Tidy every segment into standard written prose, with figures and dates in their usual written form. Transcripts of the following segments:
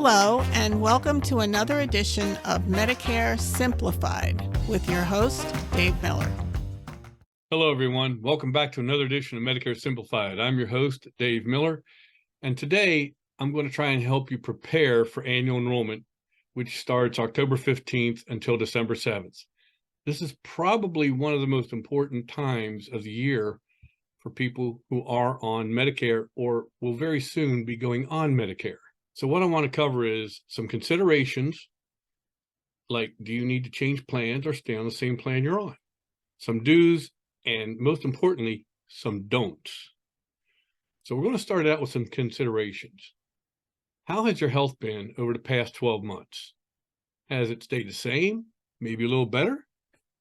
Hello, and welcome to another edition of Medicare Simplified with your host, Dave Miller. Hello, everyone. Welcome back to another edition of Medicare Simplified. I'm your host, Dave Miller, and today I'm going to try and help you prepare for annual enrollment, which starts October 15th until December 7th. This is probably one of the most important times of the year for people who are on Medicare or will very soon be going on Medicare. So what I want to cover is some considerations, like do you need to change plans or stay on the same plan you're on? Some do's, and most importantly, some don'ts. So we're going to start out with some considerations. How has your health been over the past 12 months? Has it stayed the same? Maybe a little better?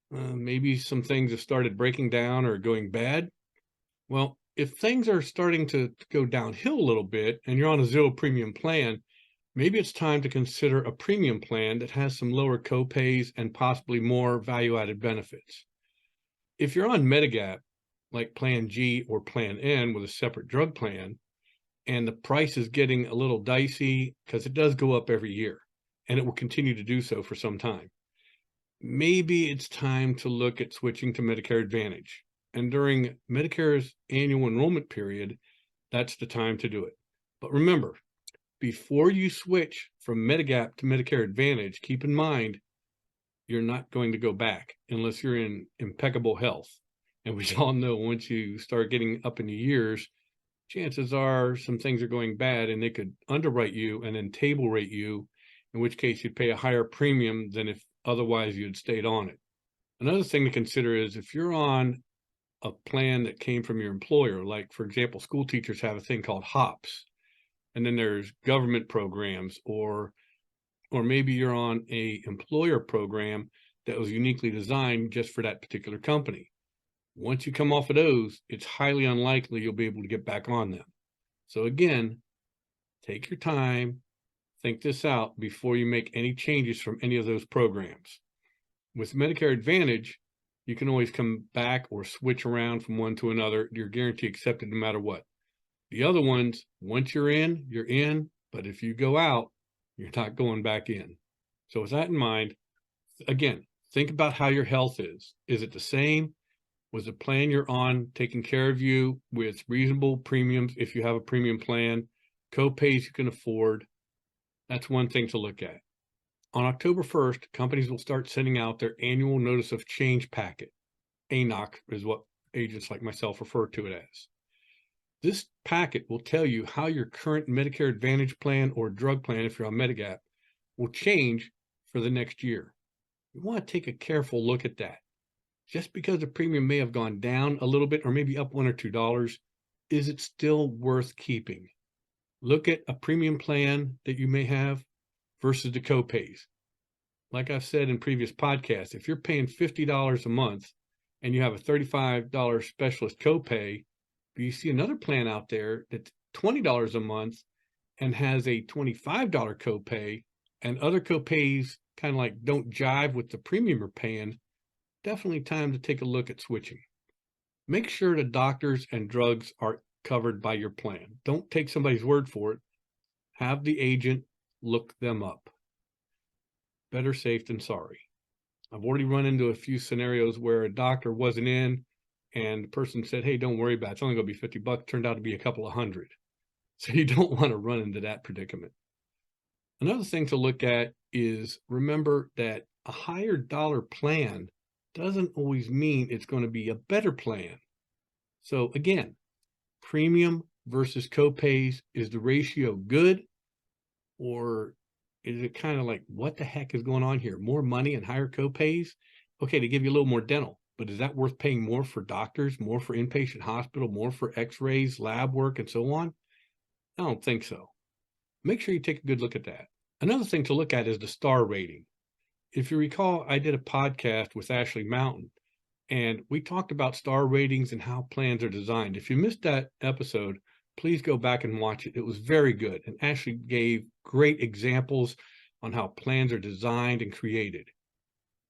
Maybe some things have started breaking down or going bad? Well, if things are starting to go downhill a little bit and you're on a zero premium plan, maybe it's time to consider a premium plan that has some lower copays and possibly more value-added benefits. If you're on Medigap, like Plan G or Plan N with a separate drug plan, and the price is getting a little dicey because it does go up every year, and it will continue to do so for some time, maybe it's time to look at switching to Medicare Advantage. And during Medicare's annual enrollment period, that's the time to do it. But remember, before you switch from Medigap to Medicare Advantage, keep in mind, you're not going to go back unless you're in impeccable health. And we all know once you start getting up in the years, chances are some things are going bad and they could underwrite you and then table rate you, in which case you'd pay a higher premium than if otherwise you'd stayed on it. Another thing to consider is if you're on a plan that came from your employer, like for example, school teachers have a thing called HOPS, and then there's government programs, or maybe you're on a employer program that was uniquely designed just for that particular company. Once you come off of those, it's highly unlikely you'll be able to get back on them. So again, take your time, think this out before you make any changes from any of those programs. With Medicare Advantage, you can always come back or switch around from one to another. You're guaranteed accepted no matter what. The other ones, once you're in, but if you go out, you're not going back in. So with that in mind, again, think about how your health is. Is it the same? Was the plan you're on taking care of you with reasonable premiums if you have a premium plan, co-pays you can afford? That's one thing to look at. On October 1st, companies will start sending out their annual notice of change packet. ANOC is what agents like myself refer to it as. This packet will tell you how your current Medicare Advantage plan or drug plan, if you're on Medigap, will change for the next year. You want to take a careful look at that. Just because the premium may have gone down a little bit or maybe up $1 or $2, is it still worth keeping? Look at a premium plan that you may have versus the copays. Like I've said in previous podcasts, if you're paying $50 a month and you have a $35 specialist copay, but you see another plan out there that's $20 a month and has a $25 copay, and other copays kind of like don't jive with the premium you're paying, definitely time to take a look at switching. Make sure the doctors and drugs are covered by your plan. Don't take somebody's word for it. Have the agent look them up. Better safe than sorry. I've already run into a few scenarios where a doctor wasn't in and the person said, hey, don't worry about it. It's only going to be $50. Turned out to be a couple of hundred. So you don't want to run into that predicament. Another thing to look at is remember that a higher dollar plan doesn't always mean it's going to be a better plan. So again, premium versus copays, is the ratio good? Or is it kind of like, what the heck is going on here? More money and higher copays? Okay, they give you a little more dental, but is that worth paying more for doctors, more for inpatient hospital, more for x-rays, lab work, and so on? I don't think so. Make sure you take a good look at that. Another thing to look at is the star rating. If you recall, I did a podcast with Ashley Mountain, and we talked about star ratings and how plans are designed. If you missed that episode, please go back and watch it. It was very good, and Ashley gave great examples on how plans are designed and created.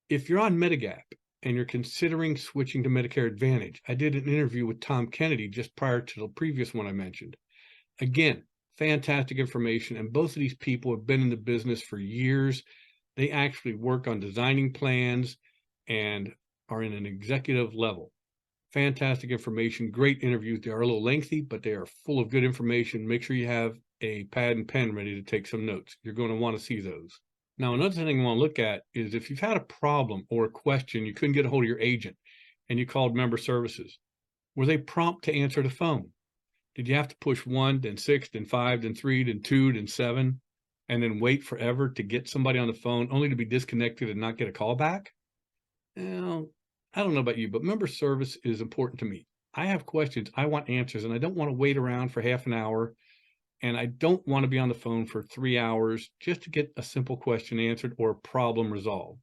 If you're on Medigap and you're considering switching to Medicare Advantage, I did an interview with Tom Kennedy just prior to the previous one I mentioned. Again, fantastic information. And both of these people have been in the business for years. They actually work on designing plans and are in an executive level. Fantastic information, great interviews. They are a little lengthy, but they are full of good information. Make sure you have a pad and pen ready to take some notes. You're going to want to see those. Now, another thing I want to look at is if you've had a problem or a question, you couldn't get a hold of your agent and you called member services, were they prompt to answer the phone? Did you have to push 1, then 6, then 5, then 3, then 2, then 7, and then wait forever to get somebody on the phone only to be disconnected and not get a call back? Well, I don't know about you, but member service is important to me. I have questions, I want answers, and I don't want to wait around for half an hour, and I don't want to be on the phone for 3 hours just to get a simple question answered or a problem resolved.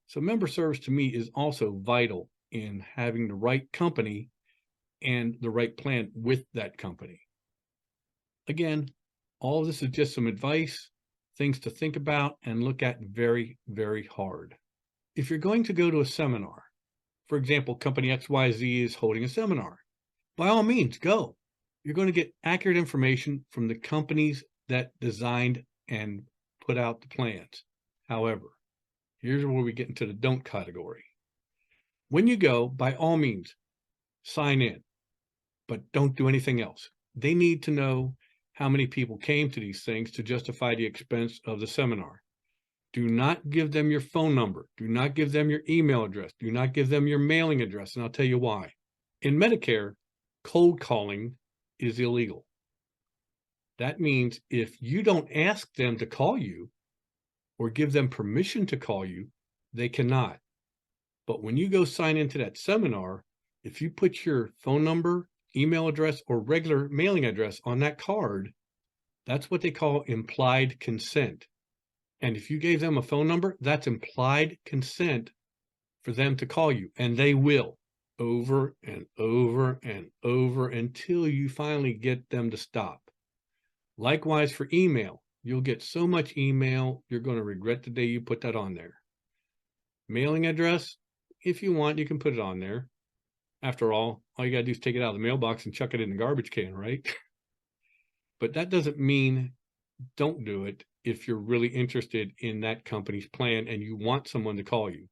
So member service to me is also vital in having the right company and the right plan with that company. Again, all of this is just some advice, things to think about and look at very, very hard. If you're going to go to a seminar, for example, company XYZ is holding a seminar, by all means, go. You're going to get accurate information from the companies that designed and put out the plans. However, here's where we get into the don't category. When you go, by all means, sign in, but don't do anything else. They need to know how many people came to these things to justify the expense of the seminar. Do not give them your phone number. Do not give them your email address. Do not give them your mailing address, and I'll tell you why. In Medicare, cold calling is illegal. That means if you don't ask them to call you or give them permission to call you, they cannot. But when you go sign into that seminar, if you put your phone number, email address, or regular mailing address on that card, that's what they call implied consent. And if you gave them a phone number, that's implied consent for them to call you, and they will over and over and over until you finally get them to stop. Likewise for email, you'll get so much email, you're going to regret the day you put that on there. Mailing address, if you want, you can put it on there. After all you got to do is take it out of the mailbox and chuck it in the garbage can, right? But that doesn't mean don't do it if you're really interested in that company's plan and you want someone to call you.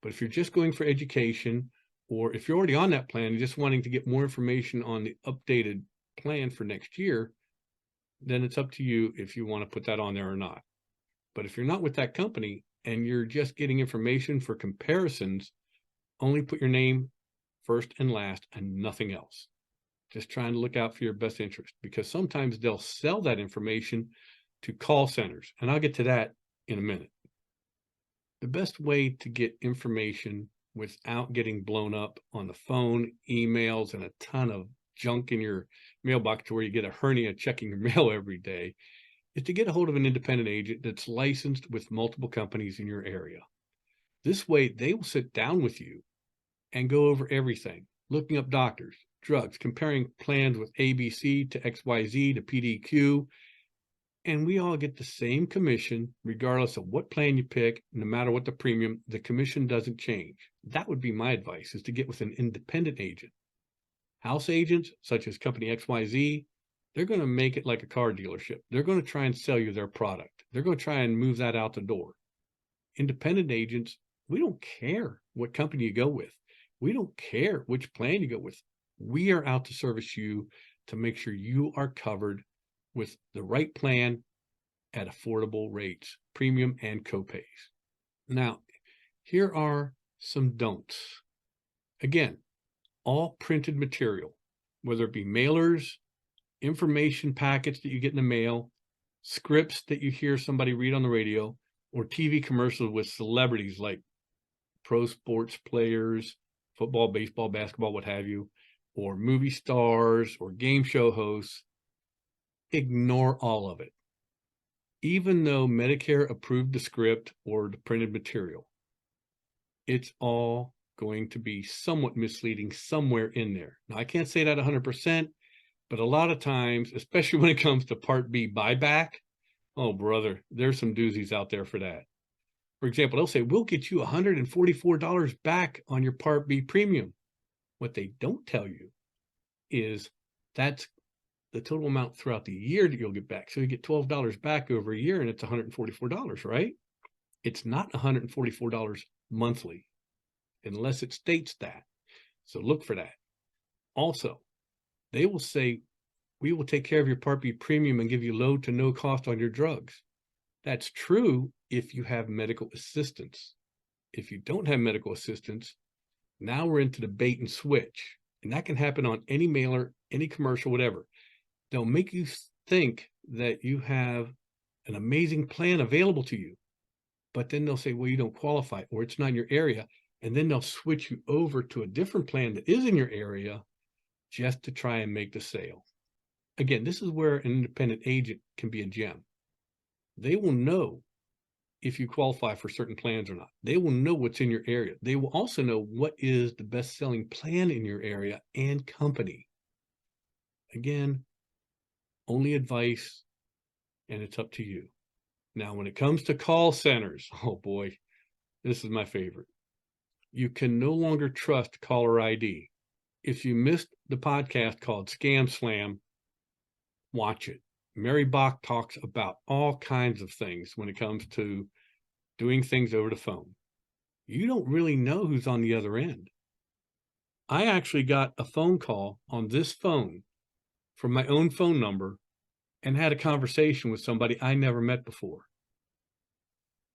But if you're just going for education, or if you're already on that plan and just wanting to get more information on the updated plan for next year, then it's up to you if you want to put that on there or not. But if you're not with that company and you're just getting information for comparisons, only put your name first and last and nothing else. Just trying to look out for your best interest, because sometimes they'll sell that information to call centers, and I'll get to that in a minute. The best way to get information without getting blown up on the phone, emails, and a ton of junk in your mailbox to where you get a hernia checking your mail every day is to get a hold of an independent agent that's licensed with multiple companies in your area. This way, they will sit down with you and go over everything, looking up doctors, drugs, comparing plans with ABC to XYZ to PDQ, and we all get the same commission regardless of what plan you pick. No matter what the premium, the commission doesn't change. That would be my advice, is to get with an independent agent. House agents, such as company XYZ, they're going to make it like a car dealership. They're going to try and sell you their product. They're going to try and move that out the door. Independent agents, we don't care what company you go with. We don't care which plan you go with. We are out to service you to make sure you are covered with the right plan at affordable rates, premium and copays. Now, here are some don'ts. Again, all printed material, whether it be mailers, information packets that you get in the mail, scripts that you hear somebody read on the radio, or TV commercials with celebrities like pro sports players, football, baseball, basketball, what have you, or movie stars or game show hosts, ignore all of it. Even though Medicare approved the script or the printed material, it's all going to be somewhat misleading somewhere in there. Now, I can't say that 100%, but a lot of times, especially when it comes to Part B buyback, oh, brother, there's some doozies out there for that. For example, they'll say, we'll get you $144 back on your Part B premium. What they don't tell you is that's the total amount throughout the year that you'll get back. So you get $12 back over a year and it's $144, right? It's not $144 monthly unless it states that. So look for that. Also, they will say, we will take care of your Part B premium and give you low to no cost on your drugs. That's true if you have medical assistance. If you don't have medical assistance, now we're into the bait and switch. And that can happen on any mailer, any commercial, whatever. They'll make you think that you have an amazing plan available to you, but then they'll say, well, you don't qualify, or it's not in your area. And then they'll switch you over to a different plan that is in your area just to try and make the sale. Again, this is where an independent agent can be a gem. They will know if you qualify for certain plans or not. They will know what's in your area. They will also know what is the best-selling plan in your area and company. Again, only advice, and it's up to you. Now, when it comes to call centers, oh boy, this is my favorite. You can no longer trust caller ID. If you missed the podcast called Scam Slam, watch it. Mary Bach talks about all kinds of things when it comes to doing things over the phone. You don't really know who's on the other end. I actually got a phone call on this phone from my own phone number and had a conversation with somebody I never met before.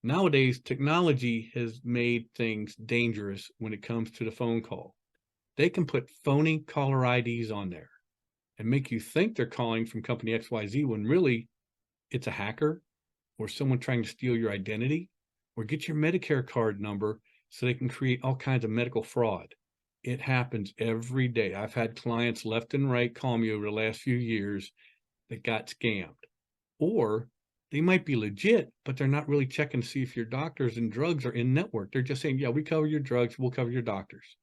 Nowadays, technology has made things dangerous when it comes to the phone call. They can put phony caller IDs on there and make you think they're calling from company XYZ when really it's a hacker or someone trying to steal your identity or get your Medicare card number so they can create all kinds of medical fraud. It happens every day. I've had clients left and right call me over the last few years that got scammed. Or they might be legit, but they're not really checking to see if your doctors and drugs are in network. They're just saying, yeah, we cover your drugs, we'll cover your doctors.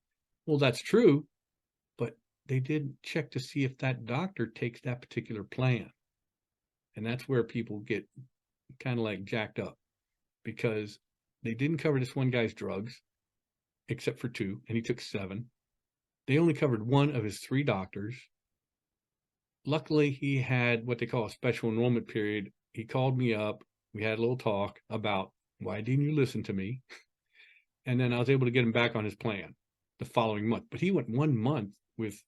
Well, that's true, but they didn't check to see if that doctor takes that particular plan. And that's where people get kind of like jacked up because they didn't cover this one guy's drugs, except for 2, and he took 7. They only covered 1 of his 3 doctors. Luckily, he had what they call a special enrollment period. He called me up. We had a little talk about why didn't you listen to me? And then I was able to get him back on his plan the following month. But he went 1 month with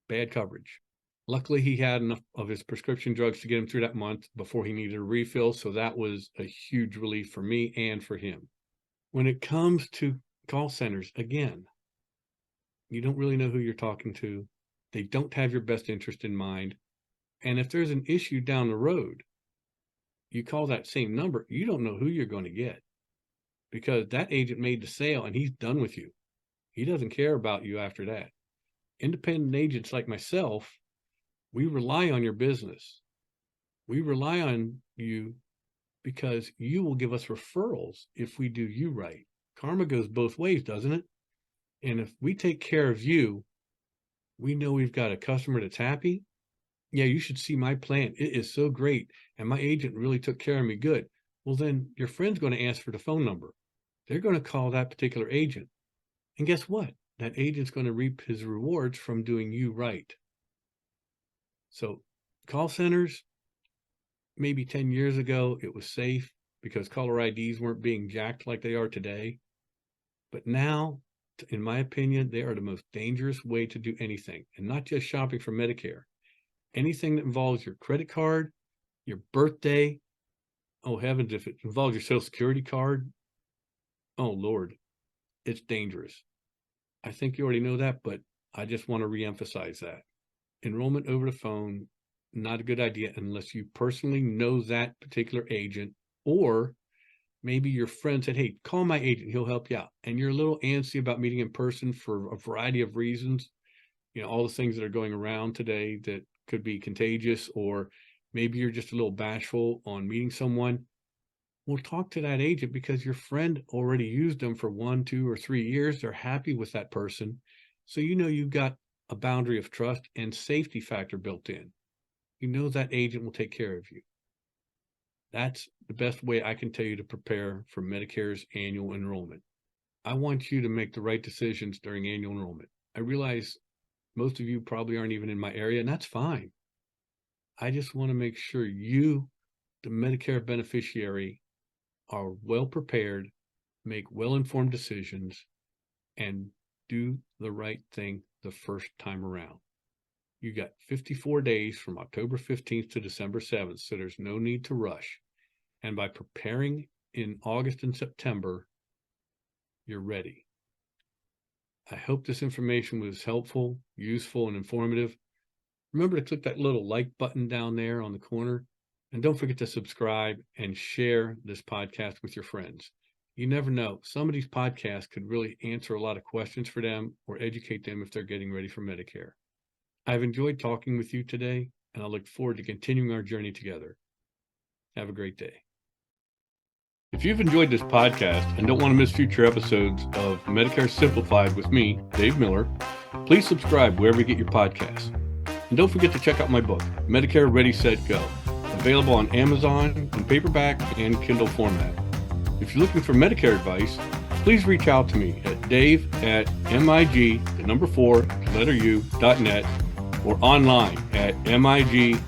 bad coverage. Luckily, he had enough of his prescription drugs to get him through that month before he needed a refill. So that was a huge relief for me and for him. When it comes to call centers, again, you don't really know who you're talking to. They don't have your best interest in mind. And if there's an issue down the road, you call that same number, you don't know who you're going to get because that agent made the sale and he's done with you. He doesn't care about you after that. Independent agents like myself, we rely on your business. We rely on you because you will give us referrals if we do you right. Karma goes both ways, doesn't it? And if we take care of you, we know we've got a customer that's happy. Yeah, you should see my plan. It is so great. And my agent really took care of me good. Well, then your friend's going to ask for the phone number. They're going to call that particular agent. And guess what? That agent's going to reap his rewards from doing you right. So call centers, maybe 10 years ago, it was safe because caller IDs weren't being jacked like they are today. But now, in my opinion, they are the most dangerous way to do anything, and not just shopping for Medicare. Anything that involves your credit card, your birthday, oh heavens, if it involves your Social Security card, oh Lord, it's dangerous. I think you already know that, but I just want to reemphasize that. Enrollment over the phone, not a good idea unless you personally know that particular agent, or maybe your friend said, hey, call my agent, he'll help you out. And you're a little antsy about meeting in person for a variety of reasons. You know, all the things that are going around today that could be contagious, or maybe you're just a little bashful on meeting someone. Well, talk to that agent because your friend already used them for 1, 2, or 3 years. They're happy with that person. So you know you've got a boundary of trust and safety factor built in. You know that agent will take care of you. That's the best way I can tell you to prepare for Medicare's annual enrollment. I want you to make the right decisions during annual enrollment. I realize most of you probably aren't even in my area, and that's fine. I just want to make sure you, the Medicare beneficiary, are well prepared, make well-informed decisions, and do the right thing the first time around. You got 54 days from October 15th to December 7th, so there's no need to rush. And by preparing in August and September, you're ready. I hope this information was helpful, useful, and informative. Remember to click that little like button down there on the corner. And don't forget to subscribe and share this podcast with your friends. You never know. Some of these podcasts could really answer a lot of questions for them or educate them if they're getting ready for Medicare. I've enjoyed talking with you today, and I look forward to continuing our journey together. Have a great day. If you've enjoyed this podcast and don't want to miss future episodes of Medicare Simplified with me, Dave Miller, please subscribe wherever you get your podcasts. And don't forget to check out my book, Medicare Ready, Set, Go, available on Amazon in paperback and Kindle format. If you're looking for Medicare advice, please reach out to me at dave@mig4u.net or online at mig4u.net.